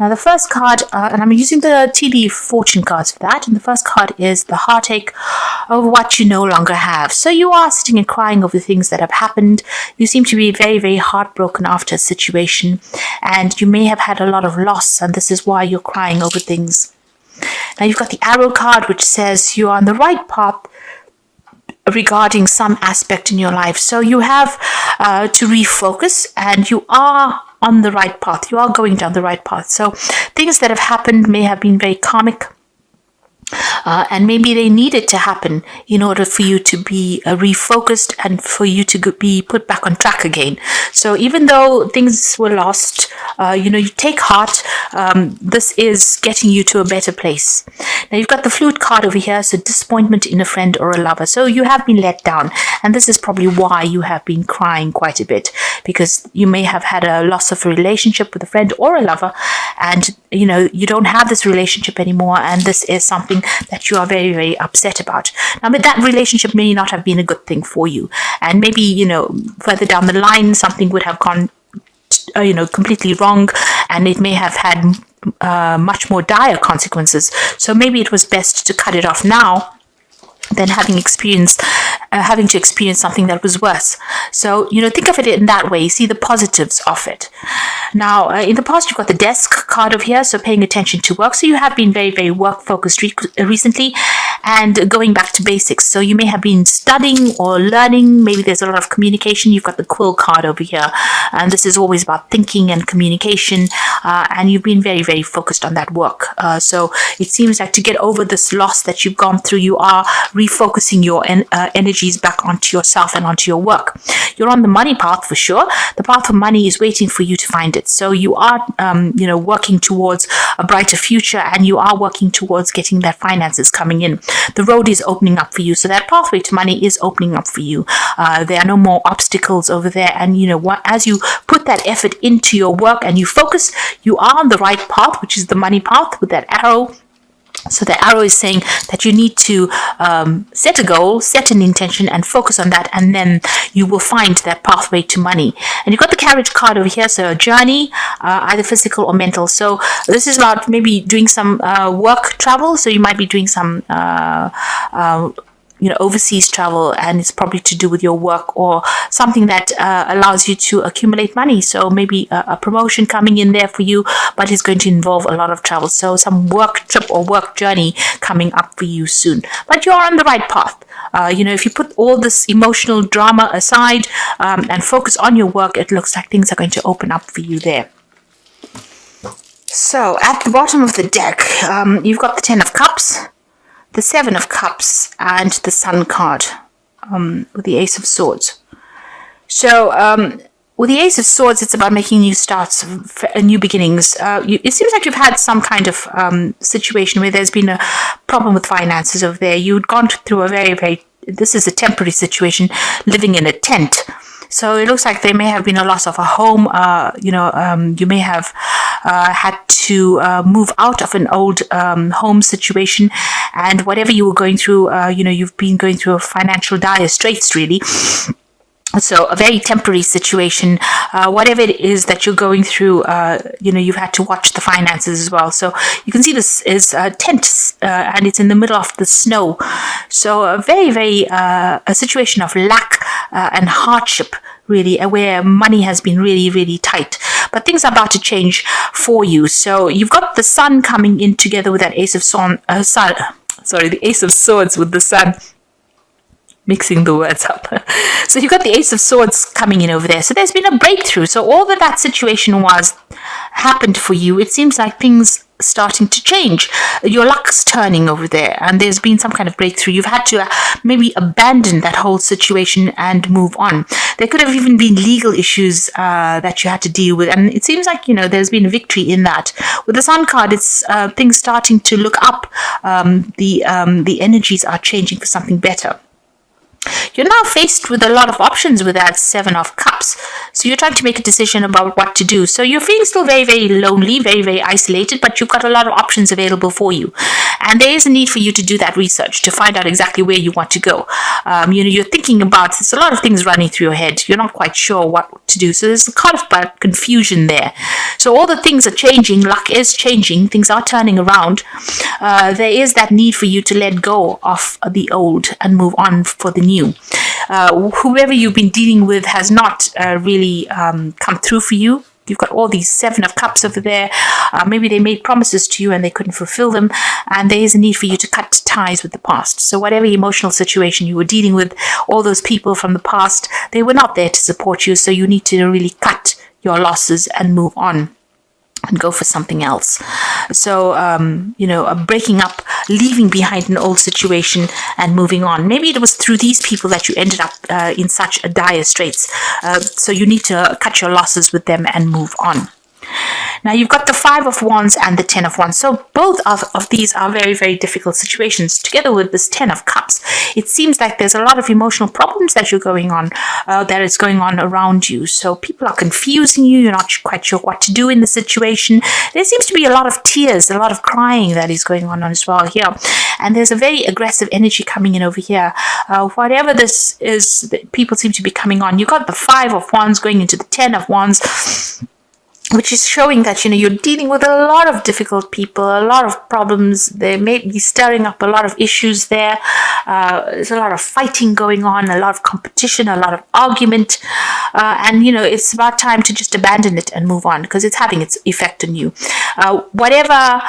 Now, the first card, and I'm using the tea leaf fortune cards for that, and the first card is the heartache over what you no longer have. So you are sitting and crying over things that have happened. You seem to be very, very heartbroken after a situation, and you may have had a lot of loss, and this is why you're crying over things. Now, you've got the arrow card, which says you're on the right path regarding some aspect in your life. So you have to refocus, and you are on the right path. You are going down the right path. So things that have happened may have been very karmic, and maybe they needed to happen in order for you to be refocused and for you to be put back on track again. So even though things were lost, you take heart. This is getting you to a better place. Now, you've got the flute card over here, so disappointment in a friend or a lover. So you have been let down, and this is probably why you have been crying quite a bit, because you may have had a loss of a relationship with a friend or a lover, and you don't have this relationship anymore, and this is something that you are very, very upset about. Now, but that relationship may not have been a good thing for you, and maybe further down the line something would have gone completely wrong, and it may have had much more dire consequences. So maybe it was best to cut it off now than having to experience something that was worse. So, think of it in that way. See the positives of it. Now, in the past, you've got the desk card over here, so paying attention to work. So you have been very, very work-focused recently and going back to basics. So you may have been studying or learning. Maybe there's a lot of communication. You've got the quill card over here, and this is always about thinking and communication, and you've been very, very focused on that work. So it seems like to get over this loss that you've gone through, you are refocusing your energies back onto yourself and onto your work. You're on the money path for sure. The path of money is waiting for you to find it. So you are, working towards a brighter future, and you are working towards getting that finances coming in. The road is opening up for you. So that pathway to money is opening up for you. There are no more obstacles over there. And as you put that effort into your work and you focus, you are on the right path, which is the money path with that arrow. So the arrow is saying that you need to set a goal, set an intention, and focus on that, and then you will find that pathway to money. And you've got the carriage card over here, so a journey, either physical or mental. So this is about maybe doing some work travel. So you might be doing some overseas travel, and it's probably to do with your work or something that allows you to accumulate money. So maybe a promotion coming in there for you, but it's going to involve a lot of travel. So some work trip or work journey coming up for you soon. But you're on the right path. If you put all this emotional drama aside and focus on your work, it looks like things are going to open up for you there. So at the bottom of the deck, you've got the 10 of Cups, the 7 of Cups, and the Sun card with the Ace of Swords. So with the Ace of Swords, it's about making new starts, new beginnings. It seems like you've had some kind of situation where there's been a problem with finances over there. You'd gone through a very, very, this is a temporary situation, living in a tent. So it looks like there may have been a loss of a home. You may have had to move out of an old home situation, and whatever you were going through, you've been going through a financial dire straits, really. So a very temporary situation, whatever it is that you're going through, you've had to watch the finances as well. So you can see this is a tent, and it's in the middle of the snow. So a very, very, a situation of lack and hardship, really, where money has been really, really tight. But things are about to change for you. So you've got the Sun coming in together with that Ace of the Ace of Swords with the Sun. Mixing the words up. So you've got the Ace of Swords coming in over there. So there's been a breakthrough. So all that situation happened for you. It seems like things starting to change. Your luck's turning over there, and there's been some kind of breakthrough. You've had to maybe abandon that whole situation and move on. There could have even been legal issues that you had to deal with, and it seems like there's been a victory in that. With the Sun card, it's things starting to look up. The energies are changing for something better. You're now faced with a lot of options with that 7 of Cups. So you're trying to make a decision about what to do. So you're feeling still very, very lonely, very, very isolated, but you've got a lot of options available for you. And there is a need for you to do that research to find out exactly where you want to go. You're thinking about, there's a lot of things running through your head. You're not quite sure what to do. So there's a kind of confusion there. So all the things are changing. Luck is changing. Things are turning around. There is that need for you to let go of the old and move on for the new. Whoever you've been dealing with has not really come through for you. You've got all these 7 of Cups over there. Maybe they made promises to you and they couldn't fulfill them. And there is a need for you to cut ties with the past. So whatever emotional situation you were dealing with, all those people from the past, they were not there to support you. So you need to really cut your losses and move on and go for something else. So, breaking up, leaving behind an old situation and moving on. Maybe it was through these people that you ended up in such a dire straits. So you need to cut your losses with them and move on. Now you've got the 5 of Wands and the 10 of Wands. So both of these are very, very difficult situations. Together with this 10 of Cups, it seems like there's a lot of emotional problems that is going on around you. So people are confusing you. You're not quite sure what to do in the situation. There seems to be a lot of tears, a lot of crying that is going on as well here. And there's a very aggressive energy coming in over here. Whatever this is, people seem to be coming on. You've got the 5 of Wands going into the 10 of Wands, which is showing that, you're dealing with a lot of difficult people, a lot of problems. They may be stirring up a lot of issues there. There's a lot of fighting going on, a lot of competition, a lot of argument. And it's about time to just abandon it and move on because it's having its effect on you. Whatever,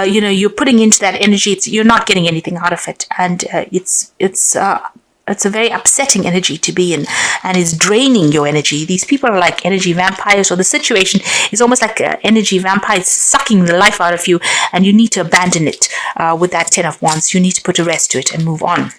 you're putting into that energy, you're not getting anything out of it. And it's a very upsetting energy to be in, and it's draining your energy. These people are like energy vampires, or the situation is almost like an energy vampire. It's sucking the life out of you, and you need to abandon it with that 10 of Wands. You need to put a rest to it and move on.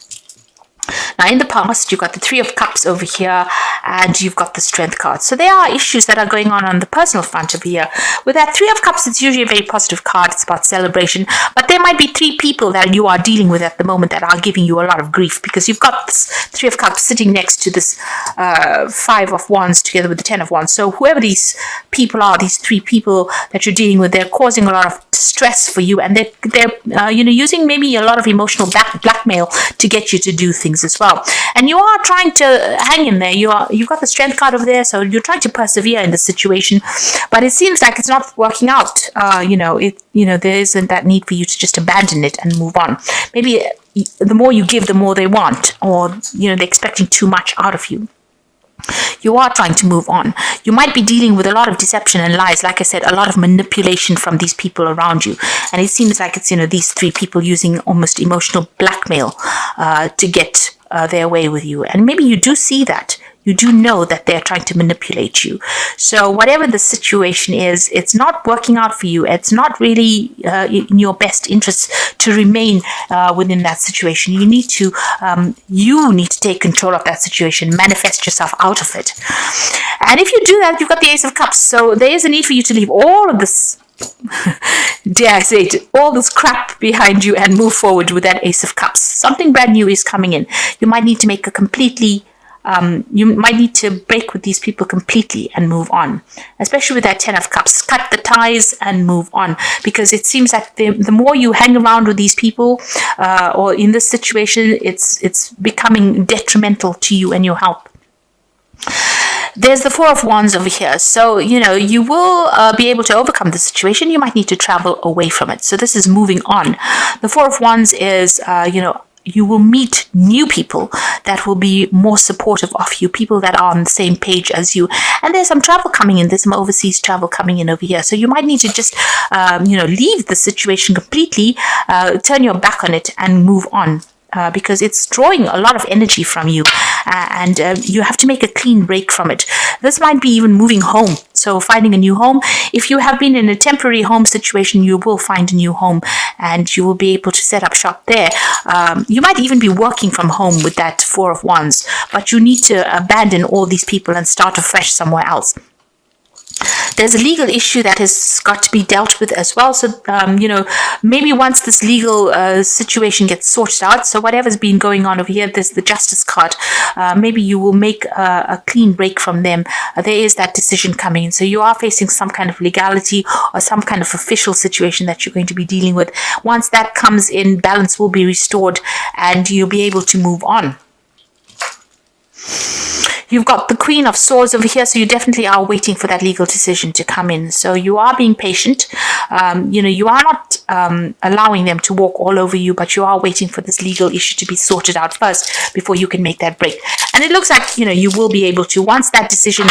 Now, in the past, you've got the 3 of Cups over here, and you've got the Strength card. So there are issues that are going on the personal front over here. With that 3 of Cups, it's usually a very positive card. It's about celebration. But there might be 3 people that you are dealing with at the moment that are giving you a lot of grief, because you've got this 3 of Cups sitting next to this 5 of Wands together with the 10 of Wands. So whoever these people are, these 3 people that you're dealing with, they're causing a lot of stress for you, and they're using maybe a lot of emotional blackmail to get you to do things as well. And you are trying to hang in there. You've got the Strength card over there, so you're trying to persevere in the situation, but it seems like it's not working out. There isn't that need for you to just abandon it and move on. Maybe the more you give, the more they want, or they're expecting too much out of you. You are trying to move on. You might be dealing with a lot of deception and lies. Like I said, a lot of manipulation from these people around you. And it seems like it's, these 3 people using almost emotional blackmail to get their way with you. And maybe you do see that. You do know that they're trying to manipulate you. So whatever the situation is, it's not working out for you. It's not really in your best interest to remain within that situation. You need to take control of that situation, manifest yourself out of it. And if you do that, you've got the Ace of Cups. So there is a need for you to leave all of this, dare I say it, all this crap behind you and move forward with that Ace of Cups. Something brand new is coming in. You might need to make you might need to break with these people completely and move on, especially with that 10 of Cups. Cut the ties and move on, because it seems that the more you hang around with these people, or in this situation, it's becoming detrimental to you and your health. There's the 4 of Wands over here. So, you will be able to overcome the situation. You might need to travel away from it. So this is moving on. The 4 of Wands is, you will meet new people that will be more supportive of you, people that are on the same page as you. And there's some travel coming in. There's some overseas travel coming in over here. So you might need to just, leave the situation completely, turn your back on it and move on. Because it's drawing a lot of energy from you, and you have to make a clean break from it. This might be even moving home, so finding a new home. If you have been in a temporary home situation, you will find a new home, and you will be able to set up shop there. You might even be working from home with that 4 of Wands, but you need to abandon all these people and start afresh somewhere else. there's a legal issue that has got to be dealt with as well. So, maybe once this legal situation gets sorted out, so whatever's been going on over here, there's the justice card. Maybe you will make a clean break from them. There is that decision coming. So you are facing some kind of legality or some kind of official situation that you're going to be dealing with. Once that comes in, balance will be restored and you'll be able to move on. You've got the Queen of Swords over here, so you definitely are waiting for that legal decision to come in. So you are being patient. You are not allowing them to walk all over you, but you are waiting for this legal issue to be sorted out first before you can make that break. And it looks like, you will be able to, once that decision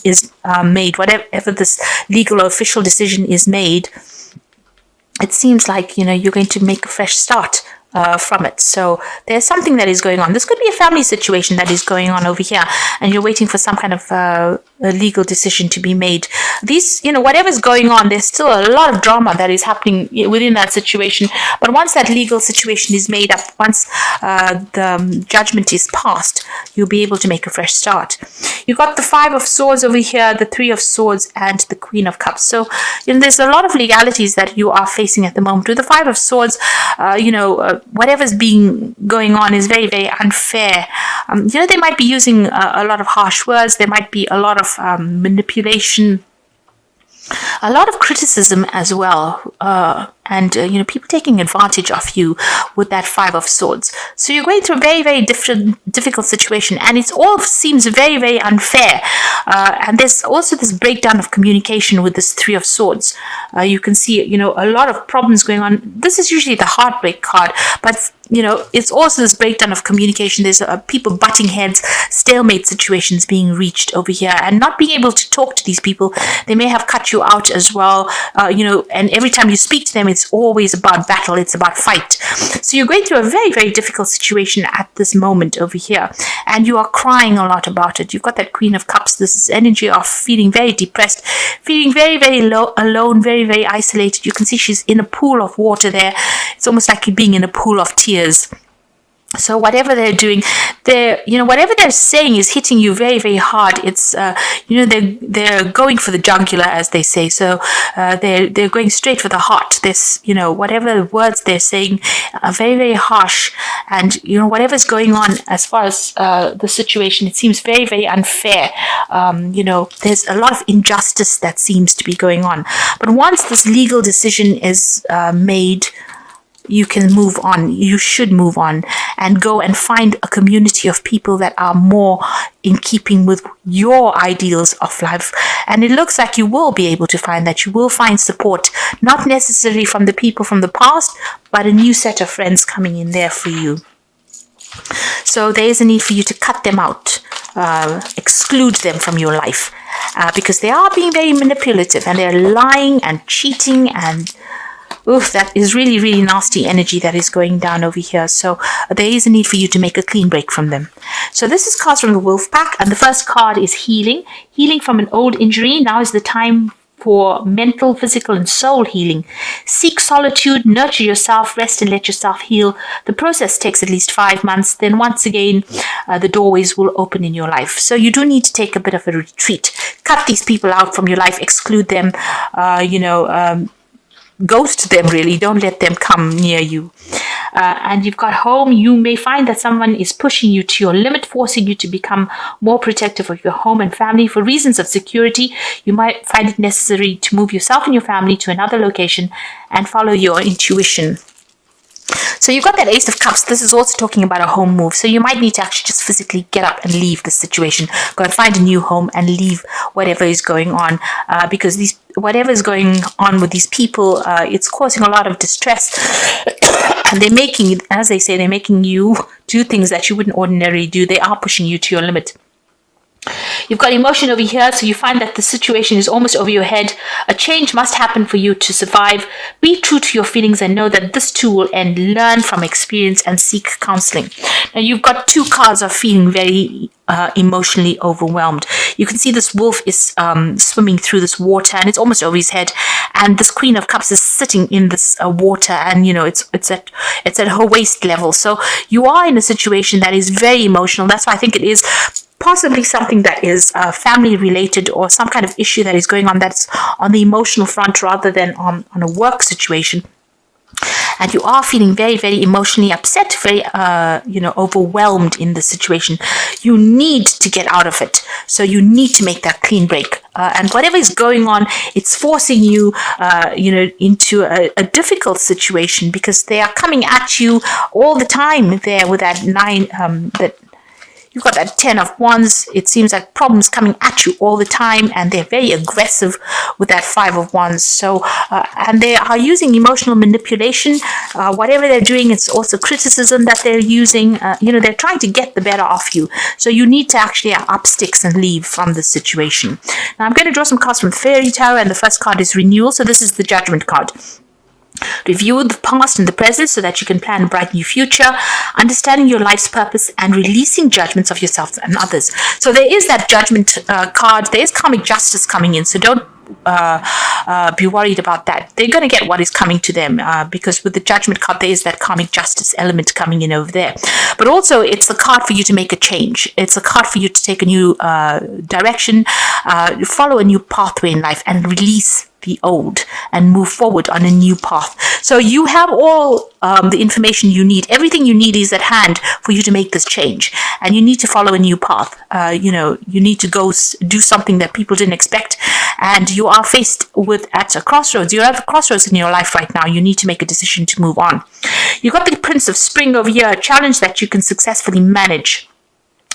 is made, whatever this legal or official decision is made, it seems like, you're going to make a fresh start from it. So there's something that is going on. This could be a family situation that is going on over here, and you're waiting for some kind of a legal decision to be made. These, whatever's going on, there's still a lot of drama that is happening within that situation. But once that legal situation is made up, once the judgment is passed, you'll be able to make a fresh start. You've got the Five of Swords over here, the Three of Swords, and the Queen of Cups. So, there's a lot of legalities that you are facing at the moment. With the Five of Swords, whatever's being going on is very, very unfair. They might be using a lot of harsh words. There might be a lot of manipulation, a lot of criticism as well. And people taking advantage of you with that Five of Swords. So you're going through a very, very difficult situation, and it all seems very, very unfair. And there's also this breakdown of communication with this Three of Swords. You can see, a lot of problems going on. This is usually the heartbreak card, but it's also this breakdown of communication. There's people butting heads, stalemate situations being reached over here, and not being able to talk to these people. They may have cut you out as well, and every time you speak to them, it's always about battle, it's about fight. So you're going through a very, very difficult situation at this moment over here, and you are crying a lot about it. You've got that Queen of Cups, this energy of feeling very depressed, feeling very, very alone, very, very isolated. You can see she's in a pool of water there. It's almost like you're being in a pool of tears. So whatever they're doing, whatever they're saying is hitting you very, very hard. It's, they're going for the jugular, as they say. So they're going straight for the heart. This, whatever words they're saying are very, very harsh. And, whatever's going on as far as the situation, it seems very, very unfair. There's a lot of injustice that seems to be going on. But once this legal decision is made, you can move on. You should move on and go and find a community of people that are more in keeping with your ideals of life. And it looks like you will be able to find that. You will find support, not necessarily from the people from the past, but a new set of friends coming in there for you. So there is a need for you to cut them out, exclude them from your life, because they are being very manipulative and they're lying and cheating, and that is really, really nasty energy that is going down over here. So there is a need for you to make a clean break from them. So this is cards from the Wolf Pack, and the first card is healing. Healing from an old injury. Now is the time for mental, physical, and soul healing. Seek solitude, nurture yourself, rest, and let yourself heal. The process takes at least 5 months. Then once again, the doorways will open in your life. So you do need to take a bit of a retreat. Cut these people out from your life, exclude them, ghost them, really. Don't let them come near you. And you've got home. You may find that someone is pushing you to your limit, forcing you to become more protective of your home and family. For reasons of security, you might find it necessary to move yourself and your family to another location and follow your intuition. So you've got that Ace of Cups. This is also talking about a home move. So you might need to actually just physically get up and leave the situation. Go and find a new home and leave whatever is going on, because whatever is going on with these people, it's causing a lot of distress. And they're making, as they say, they're making you do things that you wouldn't ordinarily do. They are pushing you to your limit. You've got emotion over here, so you find that the situation is almost over your head. A change must happen for you to survive. Be true to your feelings and know that this too will end. Learn from experience and seek counseling. Now you've got two cards of feeling very emotionally overwhelmed. You can see this wolf is swimming through this water, and it's almost over his head. And this Queen of Cups is sitting in this water, and it's at her waist level. So you are in a situation that is very emotional. That's why I think it is possibly something that is family related, or some kind of issue that is going on that's on the emotional front rather than on a work situation. And you are feeling very, very emotionally upset, very, overwhelmed in the situation. You need to get out of it. So you need to make that clean break. And whatever is going on, it's forcing you, into a difficult situation, because they are coming at you all the time there with that you've got that 10 of Wands. It seems like problems coming at you all the time, and they're very aggressive with that 5 of Wands. So, and they are using emotional manipulation. Whatever they're doing, it's also criticism that they're using. They're trying to get the better of you. So you need to actually up sticks and leave from this situation. Now, I'm going to draw some cards from Fairy Tarot, and the first card is Renewal. So this is the Judgment card. Review the past and the present so that you can plan a bright new future, understanding your life's purpose, and releasing judgments of yourself and others. So there is that Judgment card. There is karmic justice coming in. So don't be worried about that. They're going to get what is coming to them, because with the Judgment card, there is that karmic justice element coming in over there. But also, it's the card for you to make a change. It's a card for you to take a new direction, follow a new pathway in life, and release the old and move forward on a new path. So you have all the information you need. Everything you need is at hand for you to make this change, and you need to follow a new path. You need to go do something that people didn't expect, and you are faced at a crossroads. You're at a crossroads in your life right now. You need to make a decision to move on. You've got the Prince of Spring over here, a challenge that you can successfully manage.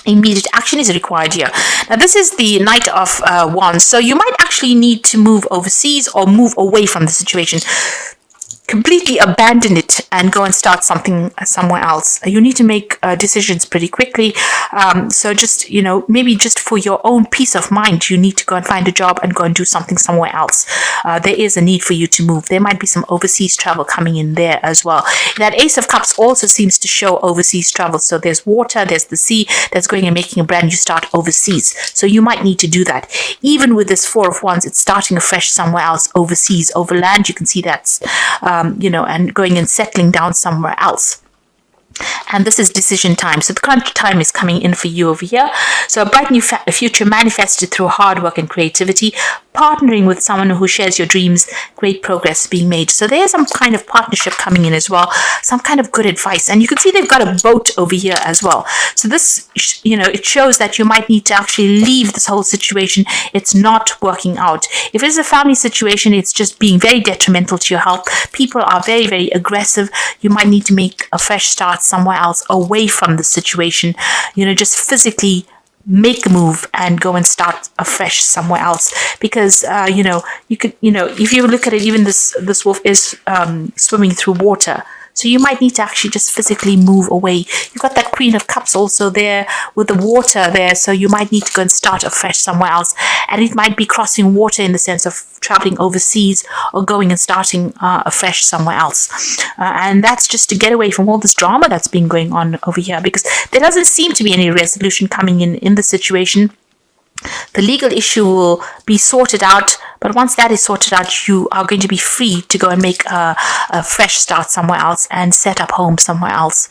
Immediate action is required here. Now, this is the Knight of Wands. So you might actually need to move overseas or move away from the situation. Completely abandon it and go and start something somewhere else. You need to make decisions pretty quickly. So just, maybe just for your own peace of mind, you need to go and find a job and go and do something somewhere else. There is a need for you to move. There might be some overseas travel coming in there as well. That Ace of Cups also seems to show overseas travel. So there's water, there's the sea that's going and making a brand new start overseas. So you might need to do that. Even with this 4 of Wands, it's starting afresh somewhere else overseas, over land. You can see that's and going and settling down somewhere else. And this is decision time. So the crunch time is coming in for you over here. So a bright new future manifested through hard work and creativity, partnering with someone who shares your dreams, great progress being made. So there's some kind of partnership coming in as well, some kind of good advice. And you can see they've got a boat over here as well. So this, it shows that you might need to actually leave this whole situation. It's not working out. If it's a family situation, it's just being very detrimental to your health. People are very, very aggressive. You might need to make a fresh start somewhere else, away from the situation. Just physically make a move and go and start afresh somewhere else, because you could, if you look at it, even this wolf is swimming through water. So you might need to actually just physically move away. You've got that Queen of Cups also there with the water there. So you might need to go and start afresh somewhere else. And it might be crossing water in the sense of traveling overseas or going and starting afresh somewhere else. And that's just to get away from all this drama that's been going on over here, because there doesn't seem to be any resolution coming in the situation. The legal issue will be sorted out, but once that is sorted out, you are going to be free to go and make a fresh start somewhere else and set up home somewhere else.